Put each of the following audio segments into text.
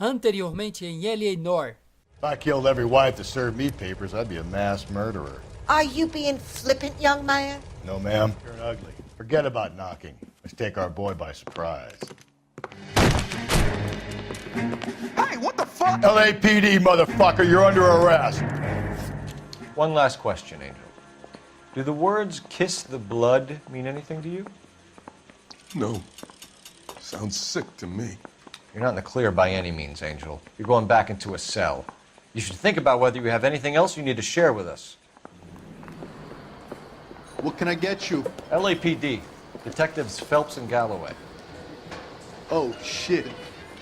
Anteriormente em L.A. Noire. If I killed every wife to serve me papers, I'd be a mass murderer. Are you being flippant, young man? No, ma'am. You're ugly. Forget about knocking. Let's take our boy by surprise. Hey, what the fuck? LAPD, motherfucker, you're under arrest. One last question, Angel. Do the words kiss the blood mean anything to you? No. Sounds sick to me. You're not in the clear by any means, Angel. You're going back into a cell. You should think about whether you have anything else you need to share with us. What can I get you? LAPD. Detectives Phelps and Galloway. Oh, shit.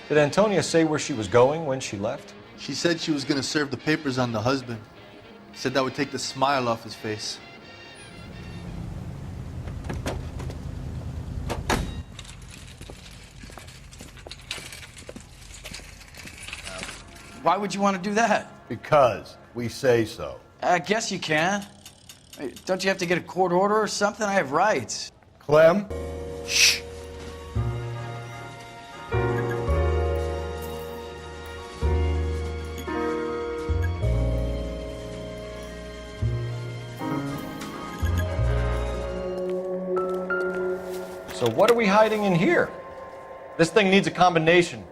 Did Antonia say where she was going when she left? She said she was gonna serve the papers on the husband. Said that would take the smile off his face. Why would you want to do that? Because we say so. I guess you can. Don't you have to get a court order or something? I have rights. Clem? Shh. So what are we hiding in here? This thing needs a combination.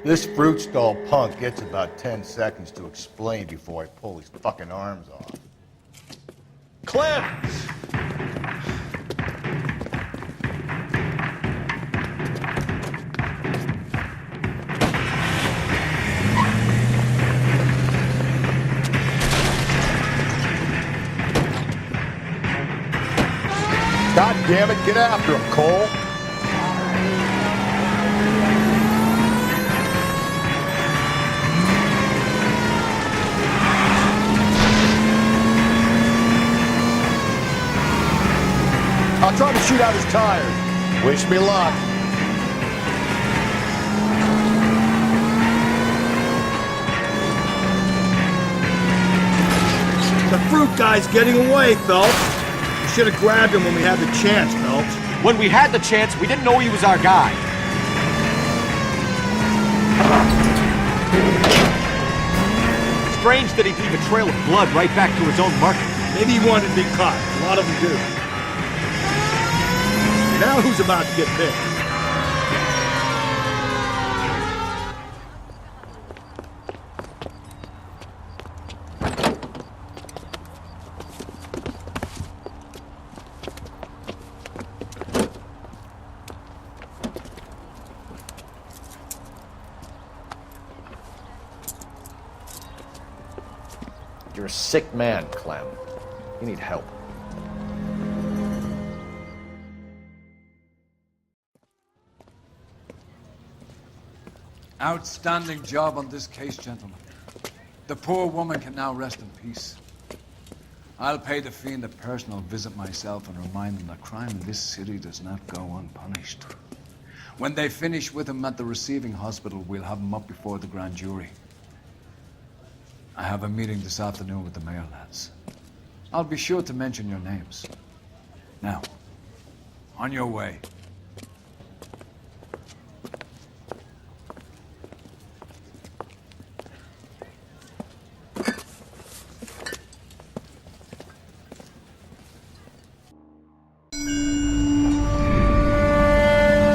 This fruit stall punk gets about 10 seconds to explain before I pull his fucking arms off. Clem! God damn it, get after him, Cole. I'll try to shoot out his tires. Wish me luck. The fruit guy's getting away, Phelps. We should have grabbed him when we had the chance, Phelps. When we had the chance, we didn't know he was our guy. Strange that he'd leave a trail of blood right back to his own market. Maybe he wanted to be caught. A lot of them do. Now who's about to get picked? You're a sick man, Clem. You need help. Outstanding job on this case, gentlemen. The poor woman can now rest in peace. I'll pay the fiend a personal visit myself and remind them that crime in this city does not go unpunished. When they finish with him at the receiving hospital, we'll have him up before the grand jury. I have a meeting this afternoon with the mayor lads. I'll be sure to mention your names. Now, on your way.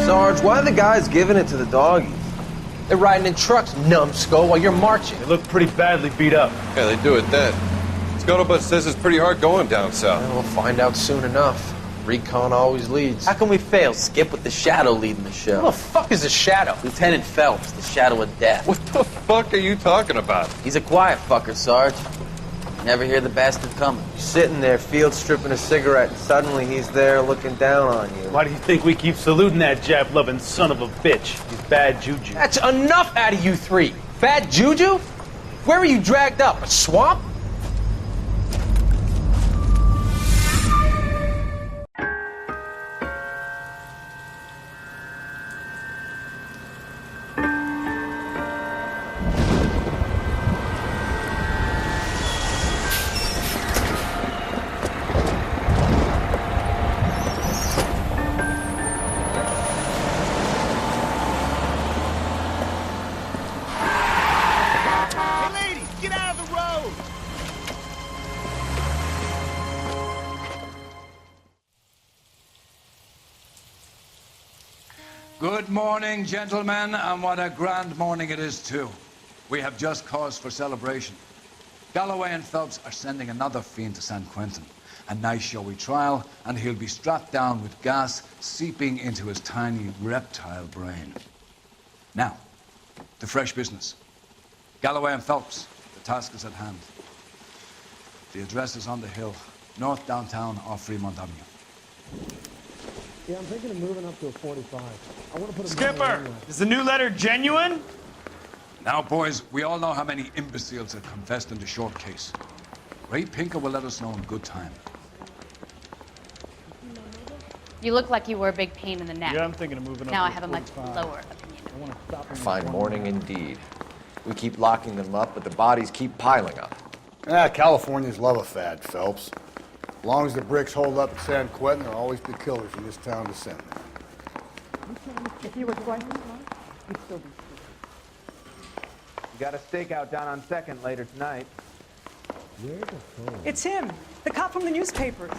Sarge, why are the guys giving it to the doggies? They're riding in trucks, numbskull, while you're marching. They look pretty badly beat up. Yeah, they do it then. Scuttlebutt says it's pretty hard going down south. Well, we'll find out soon enough. Recon always leads. How can we fail, Skip, with the Shadow leading the show? Who the fuck is the Shadow? Lieutenant Phelps, the Shadow of Death. What the fuck are you talking about? He's a quiet fucker, Sarge. Never hear the bastard coming. You're sitting there, field stripping a cigarette, and suddenly he's there looking down on you. Why do you think we keep saluting that Jap-loving son of a bitch? He's bad juju. That's enough out of you three. Bad juju? Where were you dragged up? A swamp? Good morning, gentlemen, and what a grand morning it is, too. We have just cause for celebration. Galloway and Phelps are sending another fiend to San Quentin. A nice showy trial, and he'll be strapped down with gas seeping into his tiny reptile brain. Now, to fresh business. Galloway and Phelps, the task is at hand. The address is on the hill, north downtown off Fremont Avenue. Yeah, I'm thinking of moving up to a 45. I want to put a Skipper, is the new letter genuine? Now, boys, we all know how many imbeciles have confessed in the short case. Ray Pinker will let us know in good time. You look like you were a big pain in the neck. Yeah, I'm thinking of moving up Now to I have a much 45. lower opinion. A fine morning indeed. We keep locking them up, but the bodies keep piling up. Californians love a fad, Phelps. As long as the bricks hold up at San Quentin, there'll always be killers in this town to send there. If you were twice as smart, you'd still be stupid. You got a stakeout down on 2nd later tonight. It's him, the cop from the newspapers.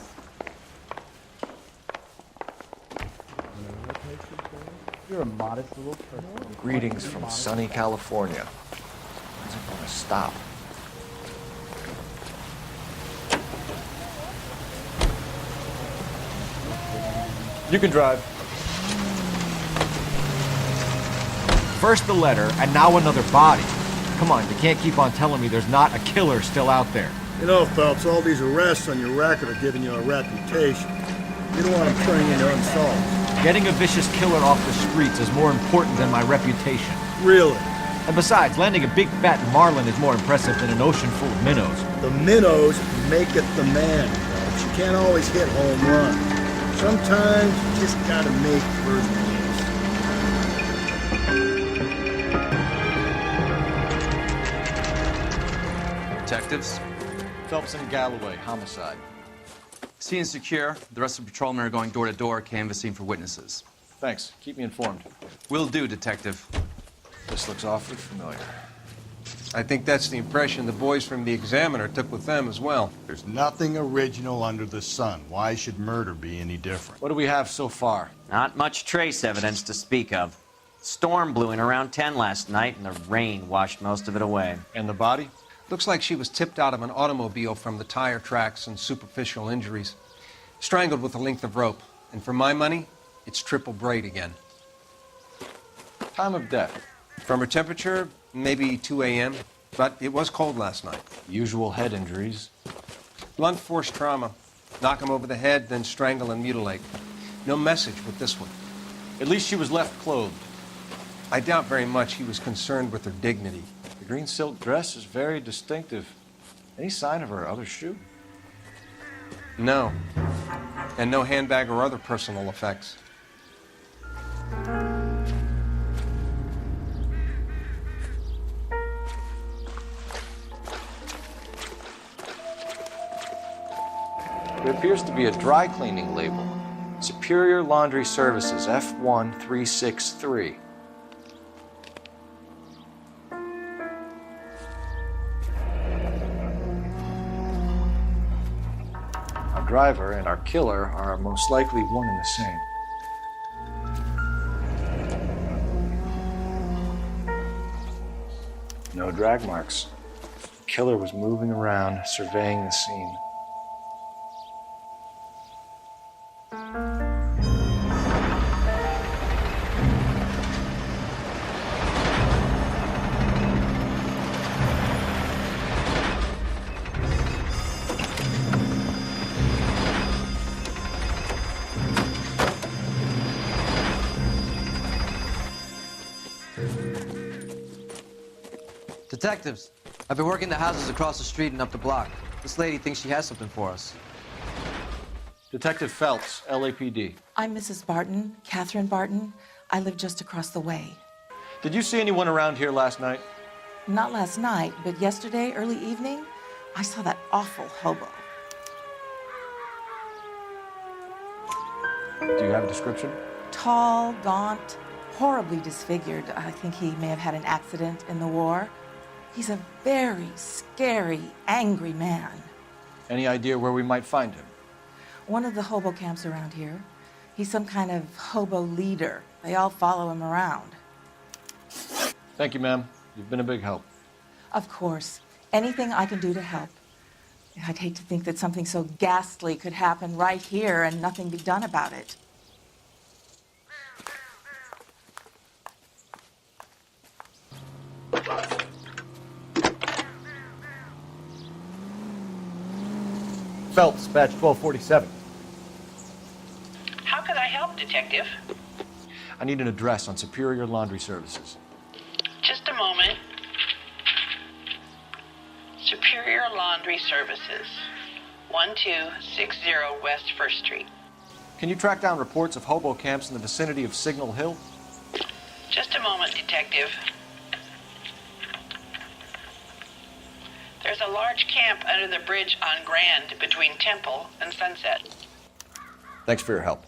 You're a modest little person. Greetings from sunny California. When's it going to stop? You can drive. First the letter, and now another body. Come on, you can't keep on telling me there's not a killer still out there. You know, Phelps, all these arrests on your record are giving you a reputation. You don't want them turning into unsolved. Getting a vicious killer off the streets is more important than my reputation. Really? And besides, landing a big fat marlin is more impressive than an ocean full of minnows. The minnows make it the man, Phelps. You can't always hit home runs. Sometimes you just gotta make first base. Detectives? Phelps and Galloway, homicide. Scene secure. The rest of the patrolmen are going door to door, canvassing for witnesses. Thanks. Keep me informed. Will do, Detective. This looks awfully familiar. I think that's the impression the boys from the Examiner took with them as well. There's nothing original under the sun. Why should murder be any different? What do we have so far? Not much trace evidence to speak of. Storm blew in around 10 last night, and the rain washed most of it away. And the body? Looks like she was tipped out of an automobile from the tire tracks and superficial injuries. Strangled with a length of rope. And for my money, it's triple braid again. Time of death? From her temperature, maybe 2 a.m., but it was cold last night. Usual head injuries. Blunt force trauma. Knock him over the head, then strangle and mutilate. No message with this one. At least she was left clothed. I doubt very much he was concerned with her dignity. The green silk dress is very distinctive. Any sign of her other shoe? No. And no handbag or other personal effects. There appears to be a dry cleaning label. Superior Laundry Services, F1363. Our driver and our killer are most likely one and the same. No drag marks. The killer was moving around, surveying the scene. Detectives, I've been working the houses across the street and up the block. This lady thinks she has something for us. Detective Phelps, LAPD. I'm Mrs. Barton, Catherine Barton. I live just across the way. Did you see anyone around here last night? Not last night, but yesterday, early evening, I saw that awful hobo. Do you have a description? Tall, gaunt, horribly disfigured. I think he may have had an accident in the war. He's a very scary, angry man. Any idea where we might find him? One of the hobo camps around here. He's some kind of hobo leader. They all follow him around. Thank you, ma'am. You've been a big help. Of course. Anything I can do to help. I'd hate to think that something so ghastly could happen right here and nothing be done about it. Phelps, badge 1247. How can I help, Detective? I need an address on Superior Laundry Services. Just a moment. Superior Laundry Services, 1260 West 1st Street. Can you track down reports of hobo camps in the vicinity of Signal Hill? Just a moment, Detective. There's a large camp under the bridge on Grand between Temple and Sunset. Thanks for your help.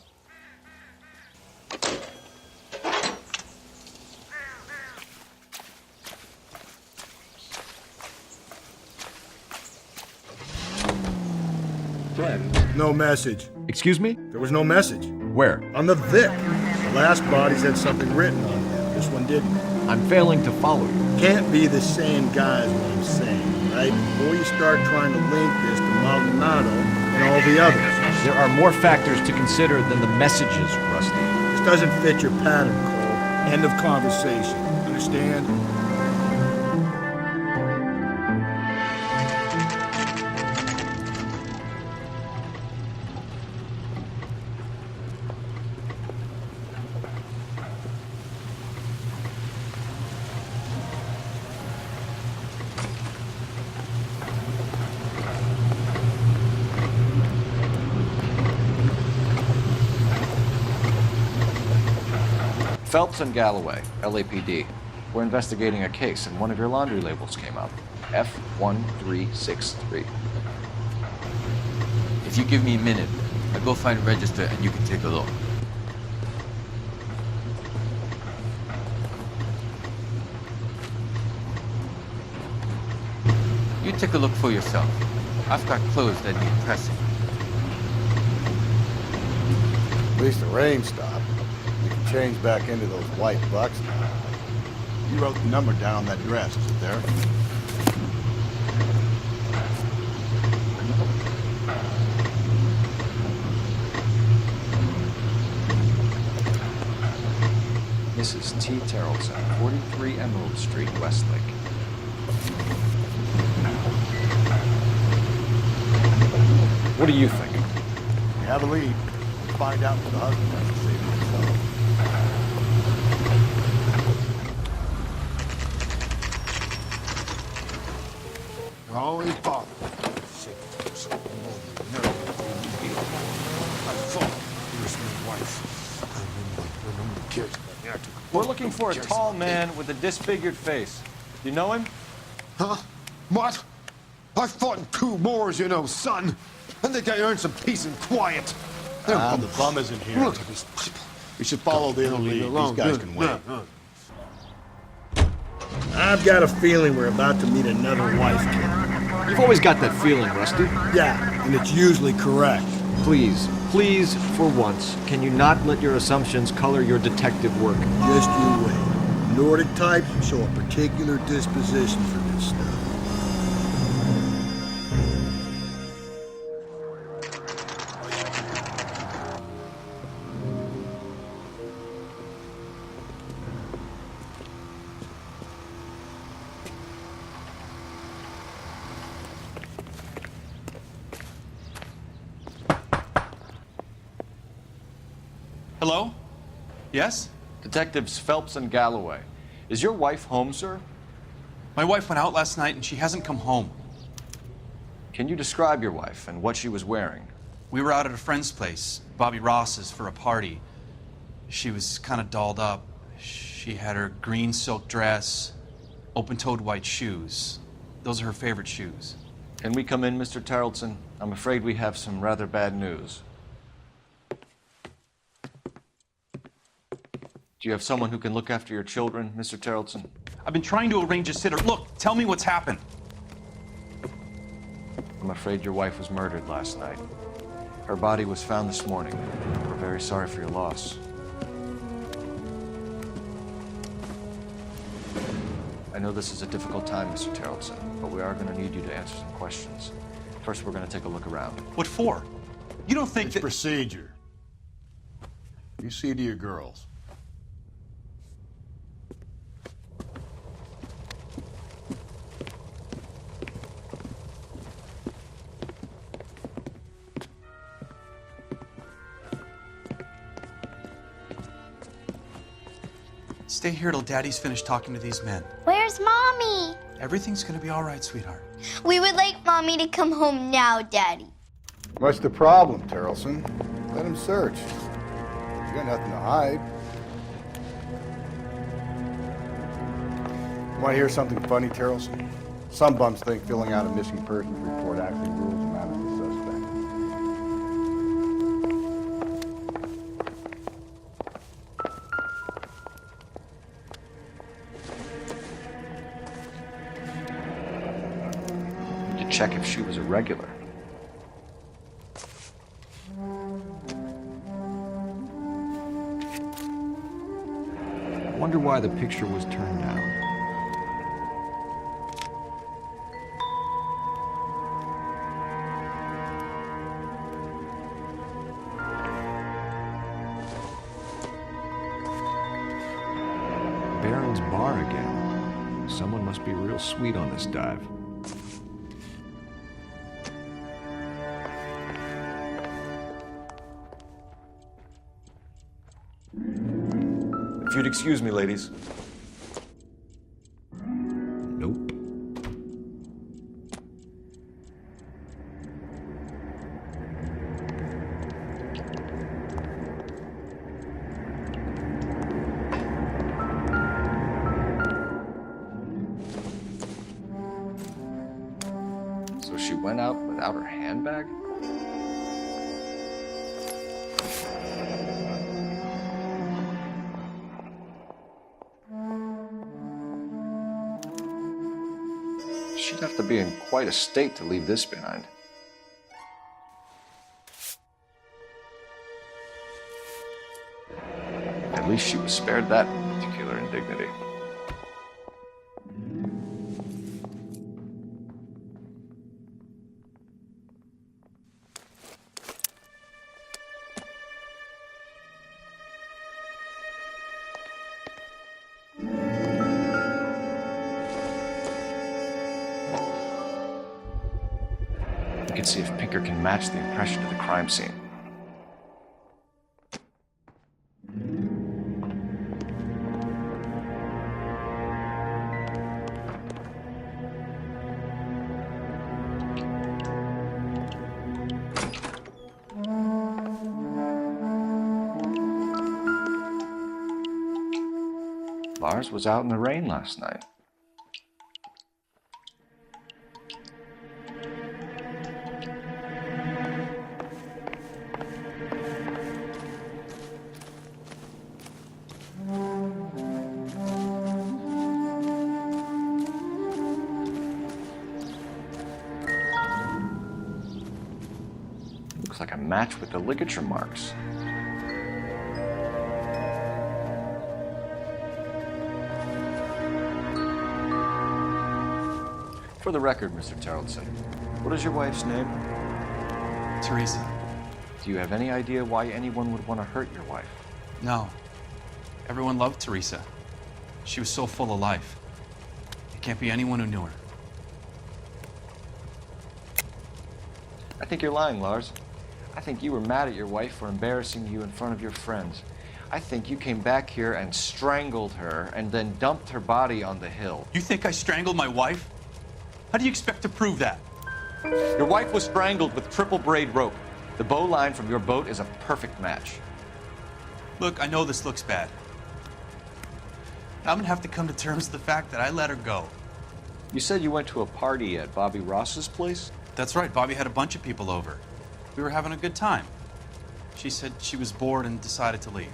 No message. Excuse me? There was no message. Where? On the Vic. The last bodies had something written on them. This one didn't. I'm failing to follow you. Can't be the same guy is what I'm saying, right? Before you start trying to link this to Maldonado and all the others. There are more factors to consider than the messages, Rusty. This doesn't fit your pattern, Cole. End of conversation. Understand? Phelps and Galloway, LAPD. We're investigating a case and one of your laundry labels came up. F1363. If you give me a minute, I'll go find a register and you can take a look. You take a look for yourself. I've got clothes that need pressing. At least the rain stopped. We can change back into those white bucks now. You wrote the number down on that dress, is it there? Mrs. T. Terrellson, 43 Emerald Street, Westlake. What do you think? We have a lead. We'll find out what the husband has to say to himself. You're always bothered. We're looking for a tall man with a disfigured face. You know him? Huh? What? I fought in 2 wars, you know, son. I think I earned some peace and quiet. The bum isn't here. Look at these people. We should follow the other lead. These guys can wait. I've got a feeling we're about to meet another wife killer. You've always got that feeling, Rusty. Yeah, and it's usually correct. Please, for once, can you not let your assumptions color your detective work? Just you wait. Nordic types show a particular disposition for this stuff. Hello? Yes? Detectives Phelps and Galloway. Is your wife home, sir? My wife went out last night and she hasn't come home. Can you describe your wife and what she was wearing? We were out at a friend's place, Bobby Ross's, for a party. She was kind of dolled up. She had her green silk dress, open-toed white shoes. Those are her favorite shoes. Can we come in, Mr. Tarleton? I'm afraid we have some rather bad news. Do you have someone who can look after your children, Mr. Tarleton? I've been trying to arrange a sitter. Look, tell me what's happened. I'm afraid your wife was murdered last night. Her body was found this morning. We're very sorry for your loss. I know this is a difficult time, Mr. Tarleton, but we are going to need you to answer some questions. First, we're going to take a look around. What for? You don't think It's procedure. You see to your girls. Stay here till Daddy's finished talking to these men. Where's Mommy? Everything's gonna be all right, sweetheart. We would like Mommy to come home now, Daddy. What's the problem, Tarleton? Let him search. You got nothing to hide. Want to hear something funny, Tarleton? Some bums think filling out a missing persons report actually rules them out as a suspect. To check if she was a regular. I wonder why the picture was turned down. Baron's bar again. Someone must be real sweet on this dive. If you'd excuse me, ladies. Nope. So she went out without her handbag? She'd have to be in quite a state to leave this behind. At least she was spared that particular indignity. We can see if Pinker can match the impression of the crime scene. Lars was out in the rain last night. Looks like a match with the ligature marks. For the record, Mr. Terrellson, what is your wife's name? Teresa. Do you have any idea why anyone would want to hurt your wife? No. Everyone loved Teresa. She was so full of life. It can't be anyone who knew her. I think you're lying, Lars. I think you were mad at your wife for embarrassing you in front of your friends. I think you came back here and strangled her and then dumped her body on the hill. You think I strangled my wife? How do you expect to prove that? Your wife was strangled with triple braid rope. The bow line from your boat is a perfect match. Look, I know this looks bad. I'm gonna have to come to terms with the fact that I let her go. You said you went to a party at Bobby Ross's place? That's right. Bobby had a bunch of people over. We were having a good time. She said she was bored and decided to leave.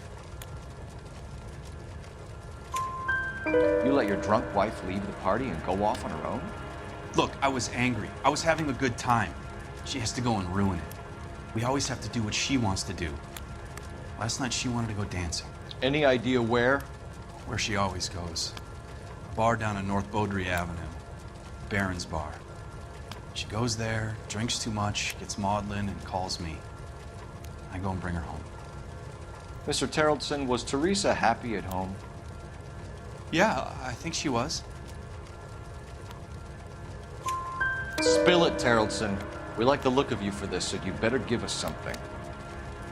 You let your drunk wife leave the party and go off on her own? Look, I was angry. I was having a good time. She has to go and ruin it. We always have to do what she wants to do. Last night she wanted to go dancing. Any idea where? Where she always goes. A bar down on North Beaudry Avenue. Barron's Bar. She goes there, drinks too much, gets maudlin, and calls me. I go and bring her home. Mr. Terrellson, was Teresa happy at home? Yeah, I think she was. Spill it, Terrellson. We like the look of you for this, so you better give us something.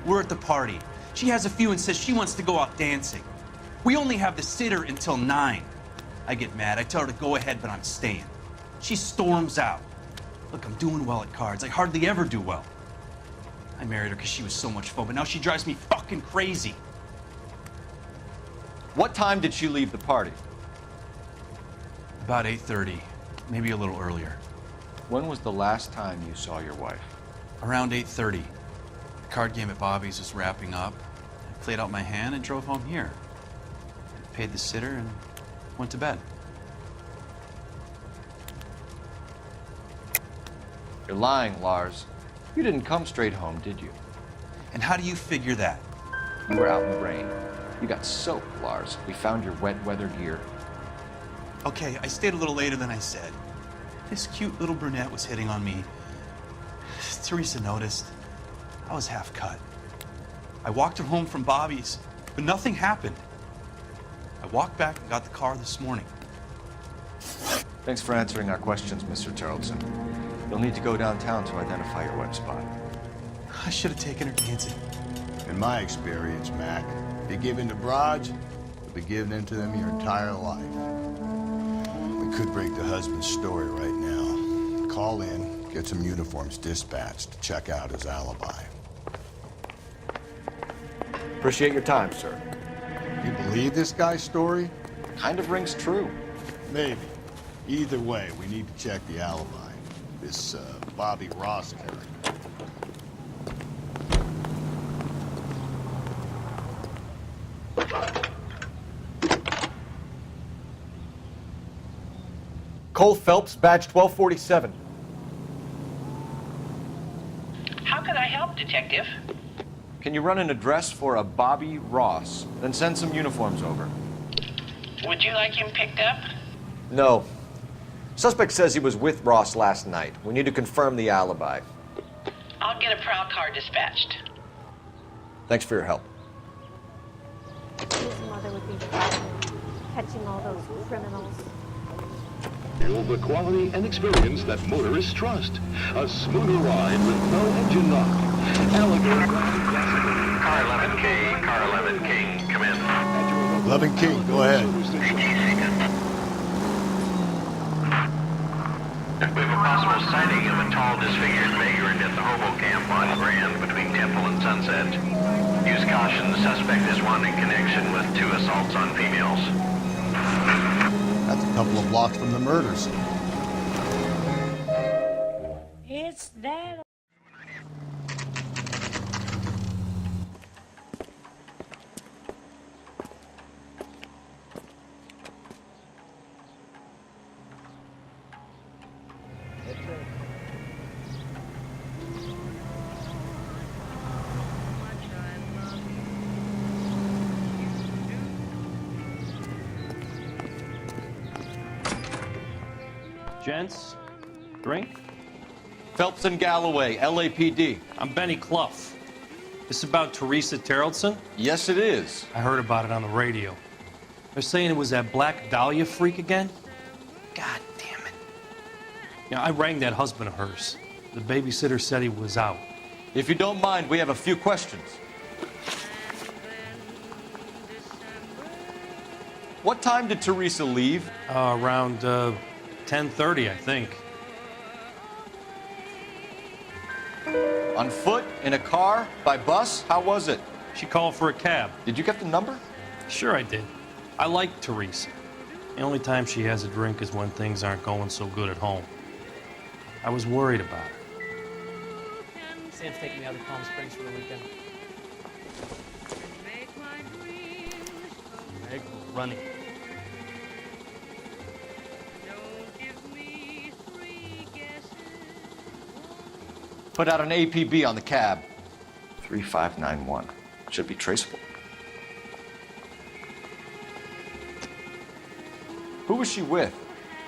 We're at the party. She has a few and says she wants to go out dancing. We only have the sitter until 9. I get mad. I tell her to go ahead, but I'm staying. She storms out. Look, I'm doing well at cards. I hardly ever do well. I married her because she was so much fun, but now she drives me fucking crazy. What time did she leave the party? About 8:30, maybe a little earlier. When was the last time you saw your wife? Around 8:30. The card game at Bobby's was wrapping up. I played out my hand and drove home here. I paid the sitter and went to bed. You're lying, Lars. You didn't come straight home, did you? And how do you figure that? You were out in the rain. You got soaked, Lars. We found your wet weather gear. Okay, I stayed a little later than I said. This cute little brunette was hitting on me. Teresa noticed. I was half cut. I walked her home from Bobby's, but nothing happened. I walked back and got the car this morning. Thanks for answering our questions, Mr. Terrellson. You'll need to go downtown to identify your wife's body. I should have taken her dancing. In my experience, Mac, if you give in to broads, you'll be giving in to them your entire life. We could break the husband's story right now. Call in, get some uniforms dispatched to check out his alibi. Appreciate your time, sir. You believe this guy's story? Kind of rings true. Maybe. Either way, we need to check the alibi. This Bobby Ross character. Cole Phelps, badge 1247. How could I help, Detective? Can you run an address for a Bobby Ross, then send some uniforms over? Would you like him picked up? No. Suspect says he was with Ross last night. We need to confirm the alibi. I'll get a prowl car dispatched. Thanks for your help. His mother would be proud of catching all those criminals. Feel the quality and experience that motorists trust. A smoother ride with no engine knock. Elegant. Car 11K, Car 11K, come in. 11 King, go ahead. We have a possible sighting of a tall, disfigured vagrant at the hobo camp on Grand between Temple and Sunset. Use caution, the suspect is one in connection with 2 assaults on females. That's a couple of blocks from the murder scene. It's that. Gents, drink? Phelps and Galloway, LAPD. I'm Benny Clough. This is about Teresa Terrellson? Yes, it is. I heard about it on the radio. They're saying it was that Black Dahlia freak again? God damn it. Yeah, I rang that husband of hers. The babysitter said he was out. If you don't mind, we have a few questions. What time did Teresa leave? Around 10:30, I think. On foot? In a car? By bus? How was it? She called for a cab. Did you get the number? Sure I did. I like Teresa. The only time she has a drink is when things aren't going so good at home. I was worried about her. Sam's taking me out to Palm Springs for the weekend. Meg, we're running. Put out an APB on the cab. 3591. Should be traceable. Who was she with?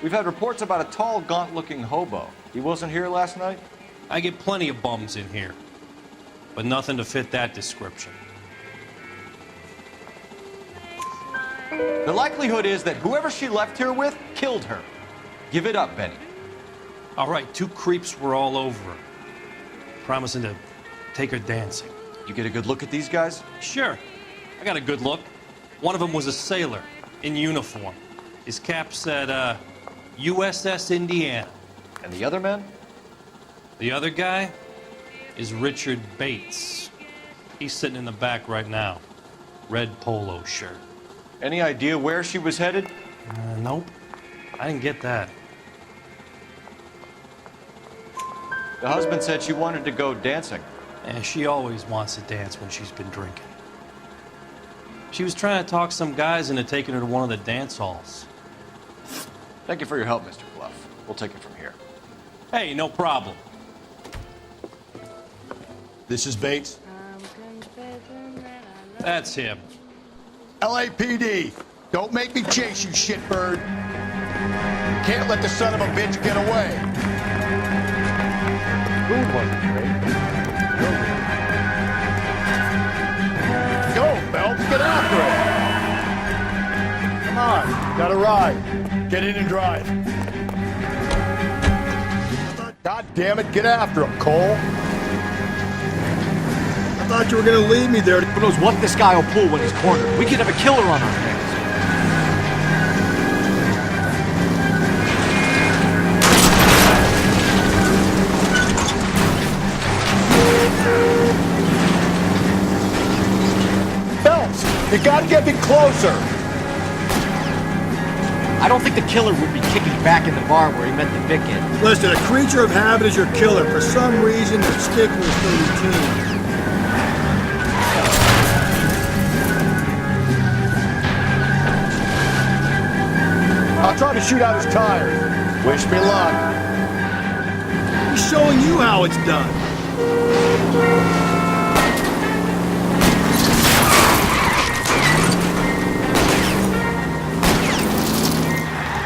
We've had reports about a tall, gaunt-looking hobo. He wasn't here last night? I get plenty of bums in here, but nothing to fit that description. The likelihood is that whoever she left here with killed her. Give it up, Benny. All right, 2 creeps were all over her, promising to take her dancing. You get a good look at these guys? Sure. I got a good look. One of them was a sailor in uniform. His cap said, USS Indiana. And the other men? The other guy is Richard Bates. He's sitting in the back right now. Red polo shirt. Any idea where she was headed? Nope. I didn't get that. The husband said she wanted to go dancing. And she always wants to dance when she's been drinking. She was trying to talk some guys into taking her to one of the dance halls. Thank you for your help, Mr. Clough. We'll take it from here. Hey, no problem. This is Bates. That's him. LAPD, don't make me chase you, shitbird. Can't let the son of a bitch get away. Food wasn't great. Go, Phelps, get after it. Come on, got a ride. Get in and drive. God damn it, get after him, Cole. I thought you were gonna leave me there. Who knows what this guy will pull when he's cornered? We could have a killer on our hands. Phelps, you gotta get me closer. I don't think the killer would be kicking back in the bar where he meant to Vic in. Listen, a creature of habit is your killer. For some reason, they're sticklers for routine. I'll try to shoot out his tires. Wish me luck. He's showing you how it's done.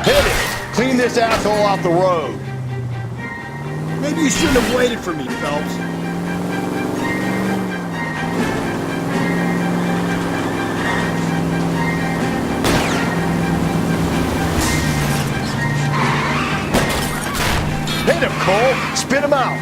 Hit it! Clean this asshole off the road. Maybe you shouldn't have waited for me, Phelps. Hit him, Cole! Spit him out!